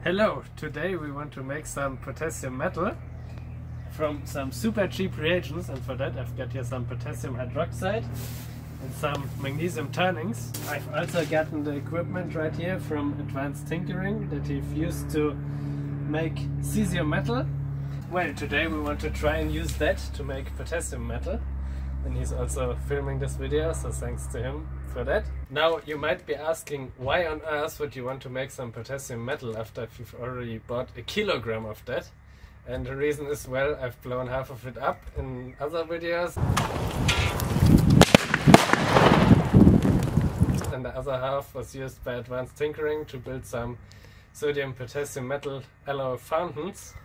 Hello, today we want to make some potassium metal from some super cheap reagents, and for that I've got here some potassium hydroxide and some magnesium turnings. I've also gotten the equipment right here from Advanced Tinkering that he's used to make cesium metal. Well, today we want to try and use that to make potassium metal, and he's also filming this video, so thanks to him for that. Now you might be asking, why on earth would you want to make some potassium metal after you've already bought a kilogram of that? And the reason is, well, I've blown half of it up in other videos, and the other half was used by Advanced Tinkering to build some sodium potassium metal alloy fountains.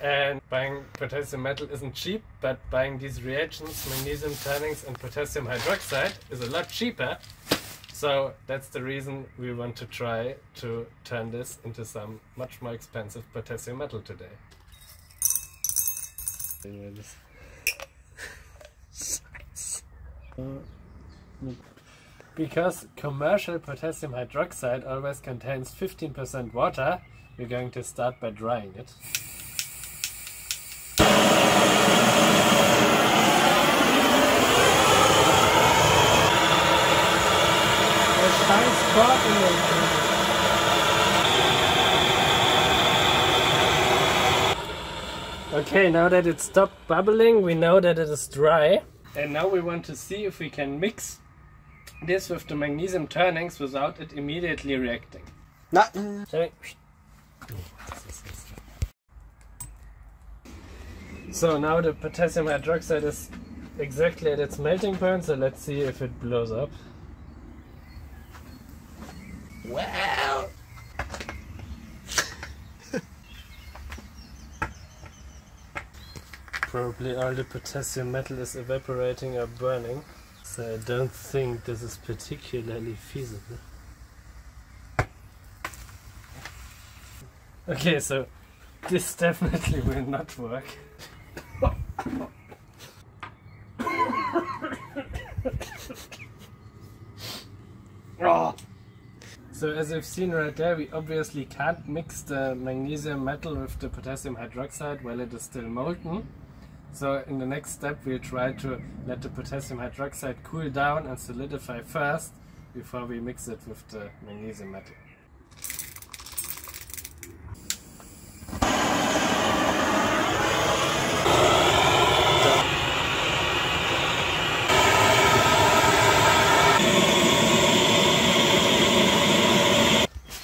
And buying potassium metal isn't cheap, but buying these reagents, magnesium turnings and potassium hydroxide, is a lot cheaper. So that's the reason we want to try to turn this into some much more expensive potassium metal today. Because commercial potassium hydroxide always contains 15% water, we're going to start by drying it. Okay, now that it stopped bubbling, we know that it is dry. And now we want to see if we can mix this with the magnesium turnings without it immediately reacting. Sorry. So now the potassium hydroxide is exactly at its melting point, so let's see if it blows up. Wow! Probably all the potassium metal is evaporating or burning, so I don't think this is particularly feasible. Okay, so this definitely will not work. So as you've seen right there, we obviously can't mix the magnesium metal with the potassium hydroxide while it is still molten. So in the next step we'll try to let the potassium hydroxide cool down and solidify first before we mix it with the magnesium metal.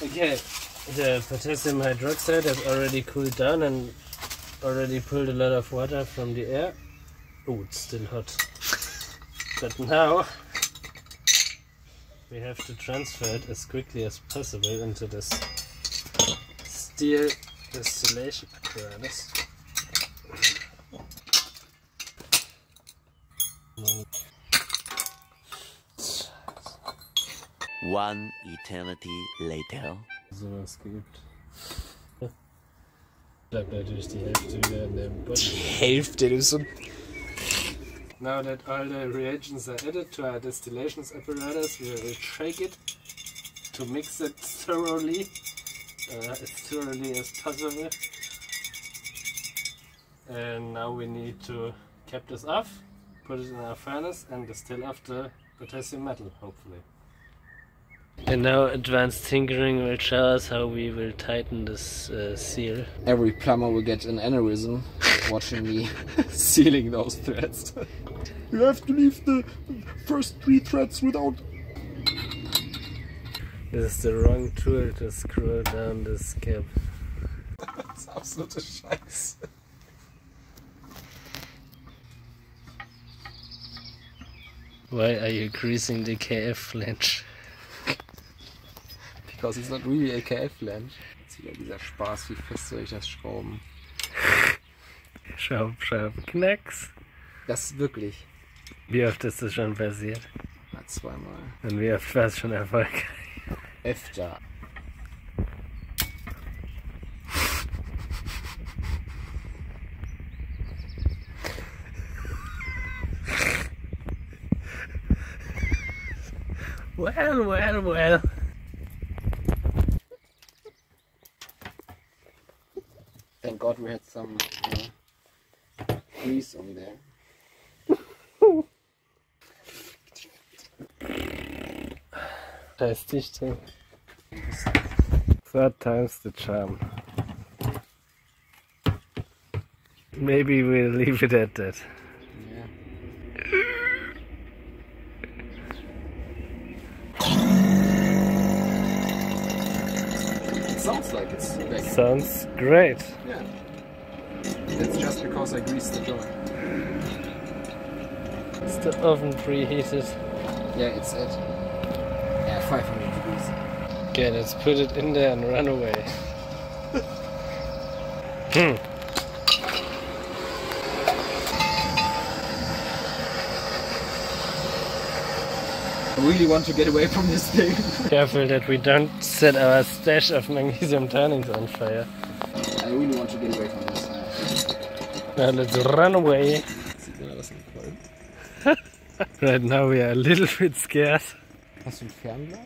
Okay, the potassium hydroxide has already cooled down and already pulled a lot of water from the air. Oh, it's still hot. But now we have to transfer it as quickly as possible into this steel distillation apparatus. One eternity later. Sowas gibt. Bleibt natürlich die Hälfte wieder in dem Boden. Die Hälfte, das ist so. Now that all the reagents are added to our distillation apparatus, we will shake it to mix it thoroughly, as thoroughly as possible. And now we need to cap this off, put it in our furnace and distill off the potassium metal, hopefully. And now Advanced Tinkering will show us how we will tighten this seal. Every plumber will get an aneurysm watching me sealing those threads. You have to leave the first 3 threads without. This is the wrong tool to screw down this cap. Das ist absolute Scheiße. Why are you greasing the KF flange? Because it's not really a KF flange. Jetzt wieder dieser Spaß, wie fest soll ich das schrauben? Schraub, schraub, knacks. Das ist wirklich. Wie oft ist das schon passiert? Na, 2-mal. Und wie oft war es schon erfolgreich? Öfter. Well, well, well. Thank God we had some grease on there. Da ist dicht drin. Third time's the charm. Maybe we'll leave it at that. Yeah. It sounds like it's back. Sounds great. Yeah. That's just because I greased the joint. Is the oven preheated? Yeah, it's at 500 degrees. Okay, let's put it in there and run away. I really want to get away from this thing. Careful that we don't set our stash of magnesium turnings on fire. I really want to get away from this. Now let's run away. Right now we are a little bit scared. Hast du ein Fernglas?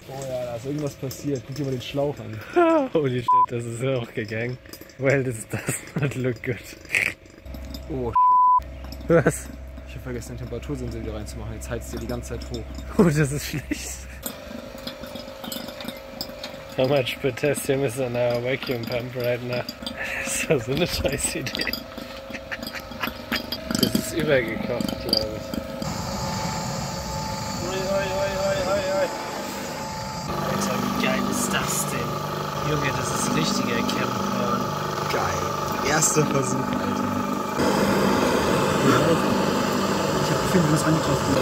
Oh ja, da ist irgendwas passiert. Guck dir mal den Schlauch an. Holy shit, das ist auch gegangen. Well, this does not look good. Oh Was? Ich habe vergessen, den Temperatursensor wieder reinzumachen. Jetzt heizt ihr die ganze Zeit hoch. Oh, das ist schlecht. How much potassium is in our vacuum pump right now? Das ist so eine scheiß Idee. Das ist übergekocht, glaube ich. Alter, wie geil ist das denn? Junge, das ist richtiger Campingplan. Geil. Erster Versuch, Alter. Ich hab gefühlt, du hast angetroffen.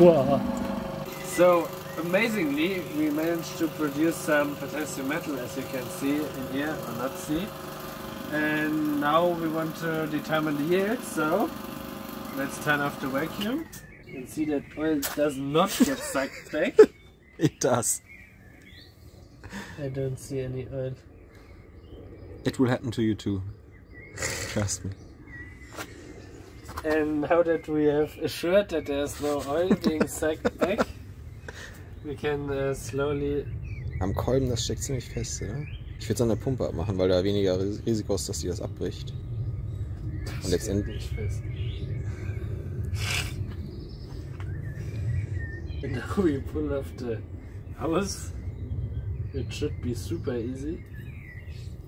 Wow. So, amazingly, we managed to produce some potassium metal, as you can see in here, or not see. And now we want to determine the yield, so let's turn off the vacuum. You can see that oil does not get sucked back. It does. I don't see any oil. It will happen to you too. Trust me. And now that we have assured that there's no oil being sucked back, we can slowly... Am Kolben, das steckt ziemlich fest, oder? Ich würde es an der Pumpe abmachen, weil da weniger Risiko ist, dass die das abbricht. Und letztendlich... fest. And now we pull off the hose. It should be super easy.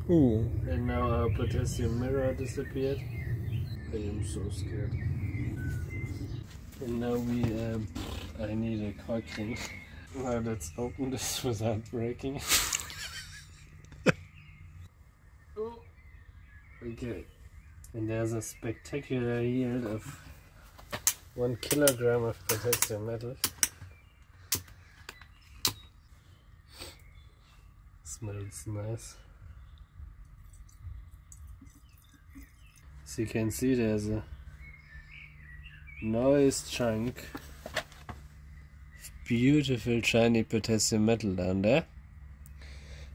And now our potassium mirror disappeared. I am so scared. And now we, I need a cork ring. Now let's open this without breaking. Okay. And there's a spectacular yield of 1 kilogram of potassium metal. Smells nice. As you can see, there's a nice chunk of beautiful shiny potassium metal down there.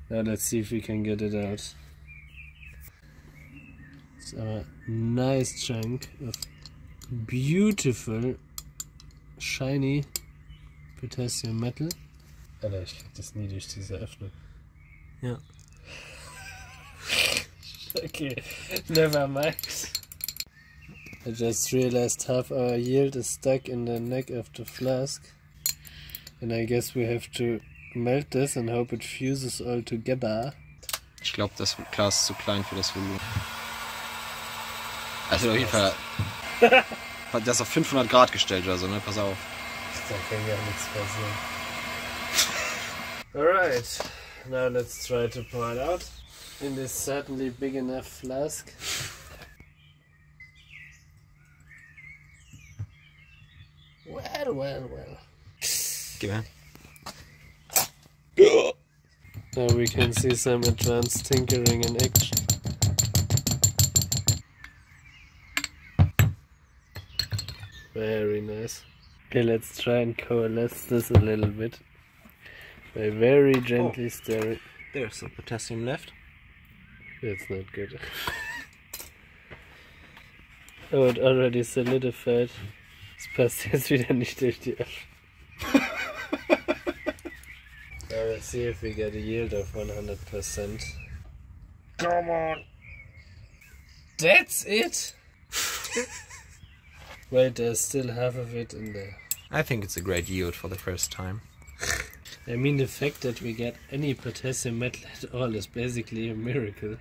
Now let's see if we can get it out. It's a nice chunk of beautiful shiny potassium metal. Alter, ich krieg das nie durch diese Öffnung. Ja. Okay, never mind. I just realized half our yield is stuck in the neck of the flask. And I guess we have to melt this and hope it fuses all together. Ich glaube, das Glas ist zu klein für das Volumen. Also auf jeden Fall... Das ist auf 500 Grad gestellt oder so, ne? Pass auf. Da kann ja nichts passieren. Alright, now let's try to pour it out. In this certainly big enough flask. Well. Gib her. Now we can see some advanced tinkering in action. Very nice. Okay, let's try and coalesce this a little bit by very gently stirring. There's some potassium left. That's not good. Oh, it already solidified. Es passt jetzt wieder nicht durch die Asche. Let's see if we get a yield of 100%. Come on! That's it? Wait, there's still half of it in there. I think it's a great yield for the first time. I mean, the fact that we get any potassium metal at all is basically a miracle.